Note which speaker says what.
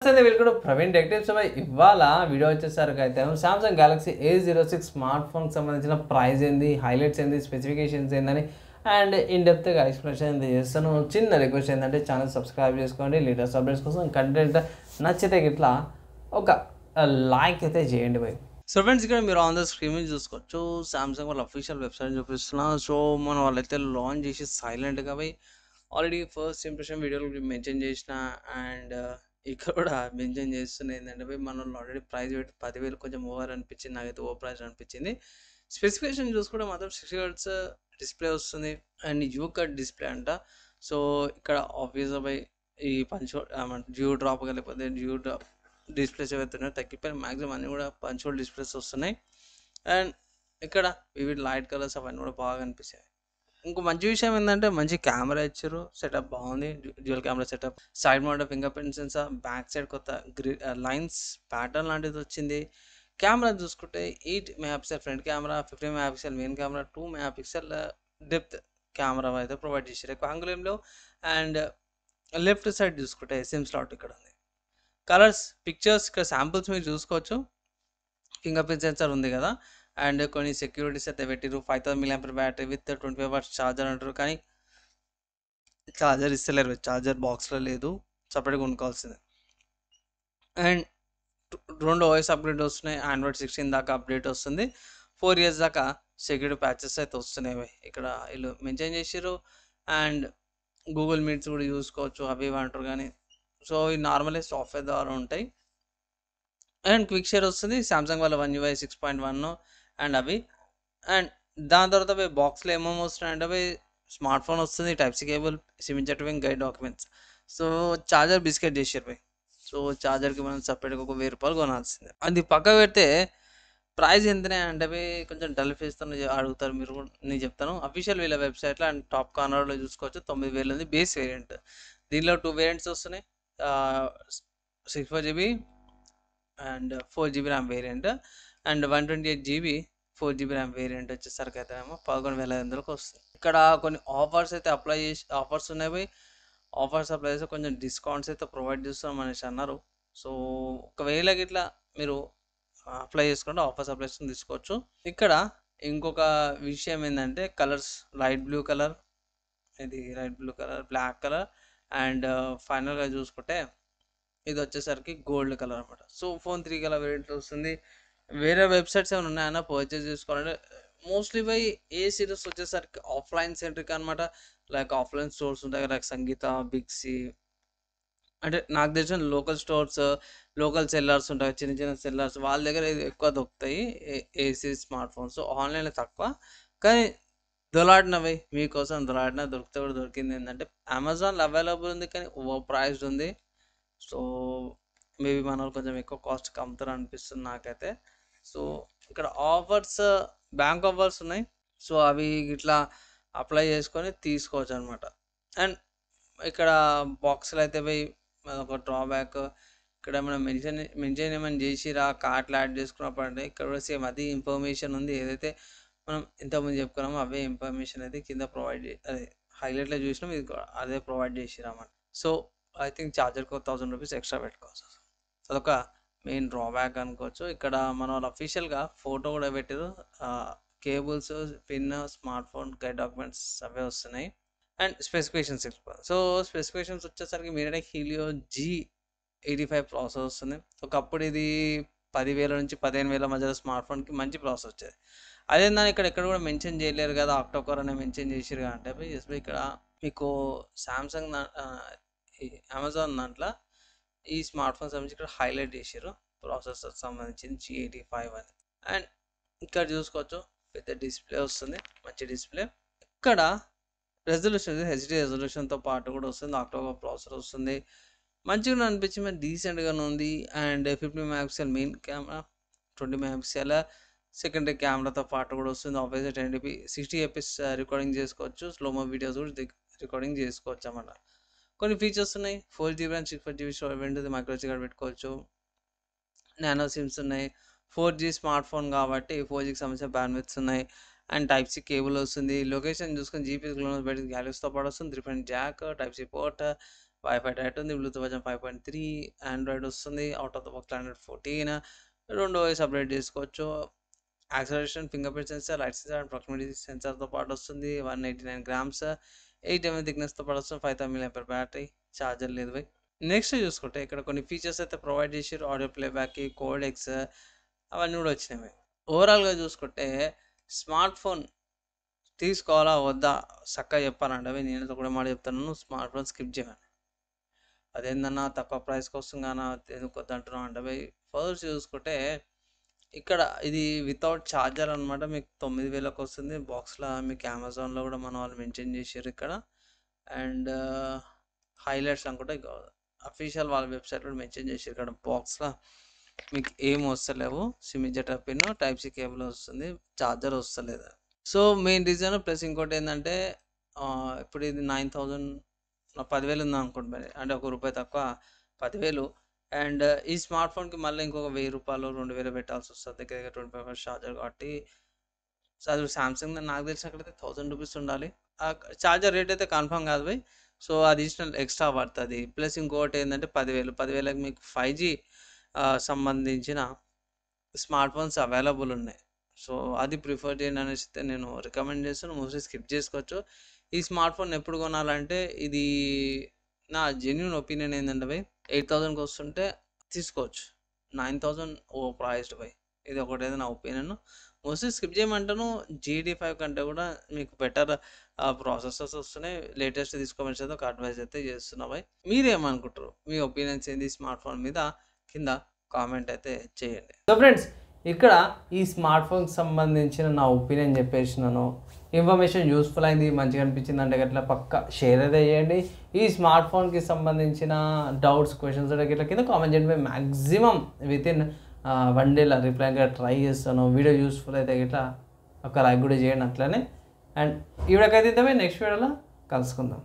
Speaker 1: నమస్తే అండి, welcome to Praveen tech. So ఇవాళ వీడియో వచ్చేసరికి అయితే సామ్సంగ్ గెలాక్సీ A06 స్మార్ట్ ఫోన్కి సంబంధించిన ప్రైస్ ఏంది, హైలైట్స్ ఏంది, స్పెసిఫికేషన్స్ ఏందని అండ్ ఇన్ డెప్త్గా ఎక్స్ప్లెనేషన్ ఏంది చేస్తాను. చిన్న రిక్వెస్ట్ ఏంటంటే ఛానల్ సబ్స్క్రైబ్ చేసుకోండి. లేటెస్ట్ అప్డేట్స్ కోసం కంటెంట్ నచ్చితే ఇట్లా ఒక లైక్ అయితే చేయండి బై. సో ఫ్రెండ్స్, ఇక్కడ మీరు ఆన్ ద స్క్రీన్ మీద చూసుకోవచ్చు సామ్సంగ్ వాళ్ళ అఫీషియల్ వెబ్సైట్ చూపిస్తున్నా. సో మన వాళ్ళైతే లాంచ్ చేసి సైలెంట్గా పోయి ఆల్రెడీ ఫస్ట్ ఇంప్రెషన్ వీడియోలో మెన్షన్ చేసిన అండ్ ఇక్కడ కూడా మెన్షన్ చేస్తున్నా ఏంటంటే పోయి మన ఆల్రెడీ ప్రైస్ పెట్టి 10,000 కొంచెం ఓవర్ అనిపించింది, నాకైతే ఓవర్ ప్రైస్ అనిపించింది. స్పెసిఫికేషన్ చూసుకుంటే మాత్రం 60 Hz డిస్ప్లే వస్తుంది అండ్ యూ కట్ డిస్ప్లే అంట. సో ఇక్కడ ఆబ్వియస్గా పోయి ఈ పంచ్ జియో డ్రాప్ లేకపోతే జియో డ్రాప్ డిస్ప్లేస్ ఏవైతున్నాయో తగ్గిపోయిన మ్యాక్సిమం అన్నీ కూడా పంచ్ హోల్ డిస్ప్లేస్ వస్తున్నాయి. అండ్ ఇక్కడ వివిడ్ లైట్ కలర్స్ అవన్నీ కూడా బాగా అనిపిస్తాయి. ఇంకో మంచి విషయం ఏంటంటే మంచి కెమెరా ఇచ్చారు, సెటప్ బాగుంది, dual camera setup, side mode finger print censor, back side కొత్త లైన్స్ ప్యాటర్న్ లాంటిది వచ్చింది. కెమెరా చూసుకుంటే 8 megapixel front camera, 15 megapixel main camera, 2 megapixel depth camera అయితే ప్రొవైడ్ చేశారు ఎక్కువ యాంగులంలో. అండ్ లెఫ్ట్ సైడ్ చూసుకుంటే సిమ్ స్లాట్ ఇక్కడ ఉంది. కలర్స్, పిక్చర్స్ ఇక్కడ శాంపుల్స్ మీరు చూసుకోవచ్చు. ఫింగర్ ప్రింట్ సెన్సార్ ఉంది కదా, అండ్ కొన్ని సెక్యూరిటీస్ అయితే పెట్టిరు. 5000 mAh battery with 25 watts charger అంటారు, కానీ ఛార్జర్ ఇస్తలేరు, ఛార్జర్ బాక్స్లో లేదు, సపరేట్గా కొనుక్కోవాల్సిందే. అండ్ 2 OS అప్గ్రేడ్ వస్తున్నాయి, Android 16 దాకా అప్డేట్ వస్తుంది, 4 years దాకా సెక్యూరిటీ ప్యాచెస్ అయితే వస్తున్నాయి ఇక్కడ వీళ్ళు మెన్షన్ చేసారు. అండ్ గూగుల్ మీట్స్ కూడా చూసుకోవచ్చు, అవి ఇవి అంటారు కానీ సో ఇవి నార్మలే సాఫ్ట్వేర్ ద్వారా ఉంటాయి. అండ్ క్విక్ షేర్ వస్తుంది, సామ్సంగ్ వాళ్ళ One UI 6.1 అండ్ అవి. అండ్ దాని తర్వాత అవి బాక్స్లో ఏమేమి వస్తున్నాయి అంటే అవి స్మార్ట్ ఫోన్ వస్తుంది, Type-C cable, SIM injector, guide documents. So charger biscuit చేసారు పోయి. సో ఛార్జర్కి మనం సపరేట్గా ఒక 1000 రూపాయలు కొనాల్సిందే. అది పక్కకు పెడితే ప్రైస్ ఎంతనే అంటే అవి కొంచెం డల్ ఫేస్తో అడుగుతారు మీరు, నేను చెప్తాను. అఫీషియల్ వీళ్ళ వెబ్సైట్లో అండ్ టాప్ కార్నర్లో చూసుకోవచ్చు 9,000 ఉంది బేస్ వేరియంట్. దీనిలో 2 వేరియంట్స్ వస్తున్నాయి, 64GB and 4GB RAM variant and 128GB 4GB RAM variant వచ్చేసరికి అయితే ఏమో 11,500కి వస్తుంది. ఇక్కడ కొన్ని ఆఫర్స్ అయితే ఆఫర్స్ ఉన్నాయి. ఆఫర్స్ అప్లై చేస్తే కొంచెం డిస్కౌంట్స్ అయితే ప్రొవైడ్ చేస్తాం అనేసి అన్నారు. సో ఒకవేళ ఇట్లా మీరు అప్లై చేసుకుంటే ఆఫర్స్ అప్లై చేసుకుని తీసుకోవచ్చు. ఇక్కడ ఇంకొక విషయం ఏంటంటే కలర్స్, లైట్ బ్లూ కలర్, ఇది light blue colour, black colour and ఫైనల్గా చూసుకుంటే ఇది వచ్చేసరికి గోల్డ్ కలర్ అనమాట. సో ఫోన్ 3 కలర్ వేరియంట్ వస్తుంది. వేరే వెబ్సైట్స్ ఏమైనా ఉన్నాయన్నా పర్చేస్ చేసుకోవాలంటే మోస్ట్లీ బై ఏ సిరీస్ వచ్చేసరికి ఆఫ్లైన్ సెంట్రిక్ అనమాట. లైక్ ఆఫ్లైన్ స్టోర్స్ ఉంటాయి, లైక్ సంగీత, బిగ్ సి, అంటే నాకు తెలిసిన లోకల్ స్టోర్స్, లోకల్ సెల్లర్స్ ఉంటాయి, చిన్న చిన్న సెల్లర్స్, వాళ్ళ దగ్గర ఎక్కువ దొరుకుతాయి ఏసీ స్మార్ట్ ఫోన్స్. ఆన్లైన్లో తక్కువ, కానీ దొలాడినవి మీకోసం దొలాడిన దొరికితే కూడా దొరికింది ఏంటంటే అమెజాన్లో అవైలబుల్ ఉంది, కానీ ఓవర్ ప్రైస్డ్ ఉంది. సో మేబీ మన వాళ్ళు కొంచెం ఎక్కువ కాస్ట్కి అమ్ముతారు అనిపిస్తుంది నాకైతే. సో ఇక్కడ ఆఫర్స్, బ్యాంక్ ఆఫర్స్ ఉన్నాయి. సో అవి ఇట్లా అప్లై చేసుకొని తీసుకోవచ్చు అనమాట. అండ్ ఇక్కడ బాక్స్లో అయితే పోయి ఒక డ్రాబ్యాక్, ఇక్కడ మనం మెన్షన్ ఏమైనా చేసిరా కార్ట్లో యాడ్ చేసుకున్నప్పుడు అంటే ఇక్కడ కూడా సేమ్ అది ఇన్ఫర్మేషన్ ఉంది. ఏదైతే మనం ఇంతకుముందు చెప్పుకున్నామో అవే ఇన్ఫర్మేషన్ అయితే కింద ప్రొవైడ్ అదే హైలైట్లో చూసినాం, ఇది అదే ప్రొవైడ్ చేసిరన్నమాట. సో ఐ థింక్ ఛార్జర్కి 1000 రూపీస్ ఎక్స్ట్రా పెట్టుకోవచ్చు, అదొక మెయిన్ డ్రాబ్యాక్ అనుకోవచ్చు. ఇక్కడ మన వాళ్ళు అఫీషియల్గా ఫోటో కూడా పెట్టారు, cables, pin, smart phone, guide documents అవే వస్తున్నాయి. అండ్ స్పెసిఫికేషన్స్, సో స్పెసిఫికేషన్స్ వచ్చేసరికి మీరే హీలియో G85 ప్రాసెసర్ వస్తుంది. ఒకప్పుడు ఇది 10,000 నుంచి 15,000 మధ్యలో స్మార్ట్ ఫోన్కి మంచి ప్రాసెసర్ వచ్చేది. అదే దాన్ని ఇక్కడ కూడా మెన్షన్ చేయలేరు కదా, ఆక్టోకోర్ అనే మెన్షన్ చేసిరు అంటే ఇక్కడ మీకు సామ్సంగ్ అమెజాన్ దాంట్లో ఈ స్మార్ట్ ఫోన్ సంబంధించి ఇక్కడ హైలైట్ చేసారు ప్రాసెసర్ సంబంధించింది G85 అని. అండ్ ఇక్కడ చూసుకోవచ్చు పెద్ద డిస్ప్లే వస్తుంది, మంచి డిస్ప్లే. ఇక్కడ రెజల్యూషన్ HD రెజల్యూషన్తో పాటు కూడా వస్తుంది, ఆక్టోకోర్ ప్రాసెసర్ వస్తుంది, మంచిగా అనిపించింది, డీసెంట్గానే ఉంది. And 50 megapixel main camera, 20 megapixel secondary కెమెరాతో పాటు కూడా వస్తుంది. ఆబ్వియస్లీ 1080p 60fps రికార్డింగ్ చేసుకోవచ్చు, స్లోమో వీడియోస్ కూడా రికార్డింగ్ చేసుకోవచ్చు అన్నమాట. కొన్ని ఫీచర్స్ ఉన్నాయి, 4GB and 64GB storage, microSD card పెట్టుకోవచ్చు, నానో సిమ్స్ ఉన్నాయి, 4G స్మార్ట్ ఫోన్ కాబట్టి 4Gకి సంబంధించిన బ్యాండ్విడ్త్స్ ఉన్నాయి. అండ్ టైప్-సి కేబుల్ వస్తుంది. లొకేషన్ చూసుకొని జీపీఎస్ గ్లోనస్ బయట గ్యాలరీస్తో పాటు వస్తుంది. 3 jack, type C port WiFi direct ఉంది, బ్లూటూత్ వర్షన్ 5.3, ఆండ్రాయిడ్ వస్తుంది, out of the box 114, 2 OS update చేసుకోవచ్చు. Acceleration, finger print sensor, light sensor and proximity సెన్సార్తో పాటు వస్తుంది. 189 grams, 8 mm థిక్నెస్తో పాటు వస్తుంది. 5000 mAh బ్యాటరీ, ఛార్జర్ లేదు బై. నెక్స్ట్ చూసుకుంటే ఇక్కడ కొన్ని ఫీచర్స్ అయితే ప్రొవైడ్ చేసారు. ఆడియో ప్లేబ్యాక్, కోడెక్స్ అవన్నీ కూడా వచ్చినాయి. ఓవరాల్గా చూసుకుంటే స్మార్ట్ ఫోన్ తీసుకోవాలా వద్దా చక్కగా చెప్పాలంటే నేనైతే కూడా మాట చెప్తాను, స్మార్ట్ ఫోన్ స్కిప్ చేయమని. అదేందన్నా తక్కువ ప్రైస్కి వస్తుంది కానీ ఎందుకు వద్దు అంటున్నావు అంటే ఫస్ట్ చూసుకుంటే ఇక్కడ ఇది వితౌట్ ఛార్జర్ అనమాట. మీకు 9000కి వస్తుంది బాక్స్లో. మీకు అమెజాన్లో కూడా మన వాళ్ళు మెన్షన్ చేసారు ఇక్కడ. అండ్ హైలైట్స్ అనుకుంటే అఫీషియల్ వాళ్ళ వెబ్సైట్ కూడా మెన్షన్ చేసారు ఇక్కడ. బాక్స్లో మీకు ఏం వస్తలేవు, SIM ejector pin, type C cable వస్తుంది, ఛార్జర్ వస్తలేదు. సో మెయిన్ రీజన్ ప్లస్ ఇంకోటి ఏంటంటే ఇప్పుడు ఇది 9000 10,000 ఉంది అనుకుంటున్నాను, అంటే ₹1 తక్కువ 10,000. అండ్ ఈ స్మార్ట్ ఫోన్కి మళ్ళీ ఇంకొక ₹1000 2,000 పెట్టాల్సి వస్తుంది. దగ్గర 25 ఛార్జర్ కాబట్టి అది సామ్సంగ్ నాకు తెలిసినట్లయితే ₹1000 ఉండాలి. ఛార్జర్ రేట్ అయితే కన్ఫర్మ్ కాదు బై. సో అడిషనల్ ఎక్స్ట్రా పడుతుంది. ప్లస్ ఇంకోటి ఏంటంటే 10,000కి మీకు 5G సంబంధించిన స్మార్ట్ ఫోన్స్ అవైలబుల్ ఉన్నాయి. సో అది ప్రిఫర్ చేయండి అనేసి నేను రికమెండ్ చేస్తాను. మోస్ట్లీ స్కిప్ చేసుకోవచ్చు. ఈ స్మార్ట్ ఫోన్ ఎప్పుడు కొనాలంటే ఇది నా జెన్యూన్ ఒపీనియన్ ఏంటంటే బై 8,000కి వస్తుంటే తీసుకోవచ్చు. 9,000 ఓ ప్రైస్డ్ బై. ఇది ఒకటేదో నా ఒపీనియన్. Mostly skip చేయమంటాను. GT5 కంటే కూడా మీకు బెటర్ ప్రాసెసర్స్ వస్తున్నాయి. లేటెస్ట్ తీసుకోమని అయితే ఒక అడ్వైస్ అయితే చేస్తున్నా బై. మీరేమనుకుంటారు? మీ ఒపీనియన్స్ ఏంది స్మార్ట్ ఫోన్ మీద కింద కామెంట్ అయితే చేయండి. సో ఫ్రెండ్స్, ఇక్కడ ఈ స్మార్ట్ ఫోన్కి సంబంధించిన నా ఒపీనియన్ చెప్పేసినాను. ఇన్ఫర్మేషన్ యూస్ఫుల్ అయింది, మంచిగా అనిపించింది అంటే గట్లా పక్క షేర్ అయితే చేయండి. ఈ స్మార్ట్ ఫోన్కి సంబంధించిన డౌట్స్, క్వశ్చన్స్ ఇట్లా కింద కామెంట్ చేయండి. మ్యాక్సిమం వితిన్ 1 డేలో రిప్లైగా ట్రై చేస్తాను. వీడియో యూస్ఫుల్ అయితే ఇట్లా ఒక లైక్ కూడా చేయండి అట్లనే. అండ్ ఈ వీడియోకి అయితే నెక్స్ట్ వీడియోలో కలుసుకుందాం.